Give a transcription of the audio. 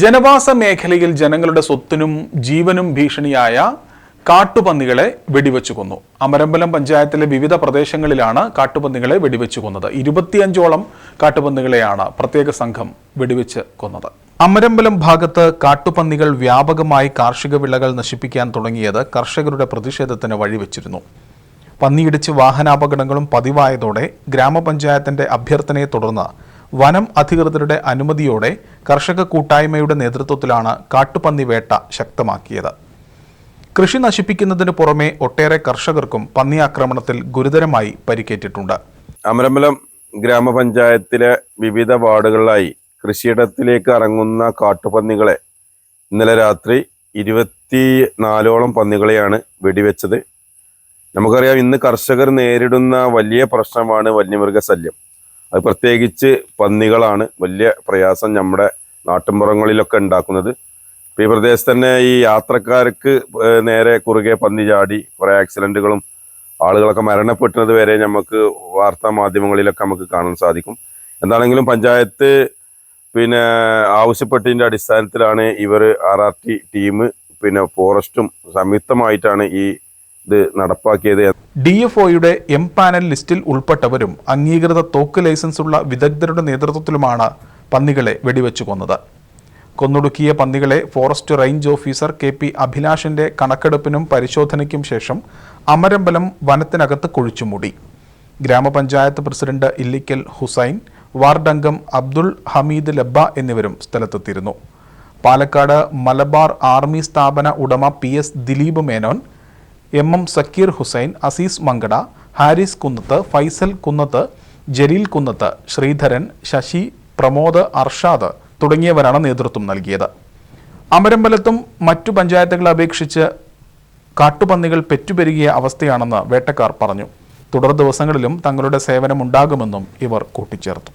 ജനവാസ മേഖലയിൽ ജനങ്ങളുടെ സ്വത്തിനും ജീവനും ഭീഷണിയായ കാട്ടുപന്നികളെ വെടിവെച്ചു കൊന്നു. അമരമ്പലം പഞ്ചായത്തിലെ വിവിധ പ്രദേശങ്ങളിലാണ് കാട്ടുപന്നികളെ വെടിവെച്ചു കൊന്നത്. 25ഓളം കാട്ടുപന്നികളെയാണ് പ്രത്യേക സംഘം വെടിവെച്ച് കൊന്നത്. അമരമ്പലം ഭാഗത്ത് കാട്ടുപന്നികൾ വ്യാപകമായി കാർഷിക വിളകൾ നശിപ്പിക്കാൻ തുടങ്ങിയത് കർഷകരുടെ പ്രതിഷേധത്തിന് വഴിവെച്ചിരുന്നു. പന്നിയിടിച്ച് വാഹനാപകടങ്ങളും പതിവായതോടെ ഗ്രാമപഞ്ചായത്തിന്റെ അഭ്യർത്ഥനയെ തുടർന്ന് വനം അധികൃതരുടെ അനുമതിയോടെ കർഷക കൂട്ടായ്മയുടെ നേതൃത്വത്തിലാണ് കാട്ടുപന്നി വേട്ട ശക്തമാക്കിയത്. കൃഷി നശിപ്പിക്കുന്നതിന് പുറമെ ഒട്ടേറെ കർഷകർക്കും പന്നി ആക്രമണത്തിൽ ഗുരുതരമായി പരിക്കേറ്റിട്ടുണ്ട്. അമരമ്പലം ഗ്രാമപഞ്ചായത്തിലെ വിവിധ വാർഡുകളിലായി കൃഷിയിടത്തിലേക്ക് ഇറങ്ങുന്ന കാട്ടുപന്നികളെ ഇന്നലെ രാത്രി 24ഓളം പന്നികളെയാണ് വെടിവെച്ചത്. നമുക്കറിയാം, ഇന്ന് കർഷകർ നേരിടുന്ന വലിയ പ്രശ്നമാണ് വന്യമൃഗശല്യം. അത് പ്രത്യേകിച്ച് പന്നികളാണ് വലിയ പ്രയാസം നമ്മുടെ നാട്ടിൻപുറങ്ങളിലൊക്കെ ഉണ്ടാക്കുന്നത്. ഈ പ്രദേശത്ത് തന്നെ ഈ യാത്രക്കാർക്ക് നേരെ കുറുകെ പന്നി ചാടി കുറേ ആക്സിഡൻറ്റുകളും ആളുകളൊക്കെ മരണപ്പെടുന്നത് വരെ നമുക്ക് വാർത്താ മാധ്യമങ്ങളിലൊക്കെ നമുക്ക് കാണാൻ സാധിക്കും. എന്താണെങ്കിലും പഞ്ചായത്ത് ആവശ്യപ്പെട്ടതിൻ്റെ അടിസ്ഥാനത്തിലാണ് ഇവർ RRT ടീം ഫോറസ്റ്റും സംയുക്തമായിട്ടാണ് ഇത് നടപ്പാക്കിയത്. DFOയുടെ പാനൽ ലിസ്റ്റിൽ ഉൾപ്പെട്ടവരും അംഗീകൃത തോക്ക് ലൈസൻസ് ഉള്ള വിദഗ്ധരുടെ നേതൃത്വത്തിലുമാണ് പന്നികളെ വെടിവെച്ചു കൊന്നത്. കൊന്നൊടുക്കിയ പന്നികളെ ഫോറസ്റ്റ് റേഞ്ച് ഓഫീസർ KP അഭിലാഷിന്റെ കണക്കെടുപ്പിനും പരിശോധനയ്ക്കും ശേഷം അമരമ്പലം വനത്തിനകത്ത് കുഴിച്ചുമൂടി. ഗ്രാമപഞ്ചായത്ത് പ്രസിഡന്റ് ഇല്ലിക്കൽ ഹുസൈൻ, വാർഡ് അംഗം അബ്ദുൾ ഹമീദ് ലബ്ബ എന്നിവരും സ്ഥലത്തെത്തിയിരുന്നു. പാലക്കാട് മലബാർ ആർമി സ്ഥാപന ഉടമ PS ദിലീപ് മേനോൻ, MM സക്കീർ ഹുസൈൻ, അസീസ് മങ്കട, ഹാരിസ് കുന്നത്ത്, ഫൈസൽ കുന്നത്ത്, ജലീൽ കുന്നത്ത്, ശ്രീധരൻ, ശശി, പ്രമോദ്, അർഷാദ് തുടങ്ങിയവരാണ് നേതൃത്വം നൽകിയത്. അമരമ്പലത്തും മറ്റു പഞ്ചായത്തുകളെ അപേക്ഷിച്ച് കാട്ടുപന്നികൾ പെറ്റുപെരുകിയ അവസ്ഥയാണെന്ന് വേട്ടക്കാർ പറഞ്ഞു. തുടർ ദിവസങ്ങളിലും തങ്ങളുടെ സേവനമുണ്ടാകുമെന്നും ഇവർ കൂട്ടിച്ചേർത്തു.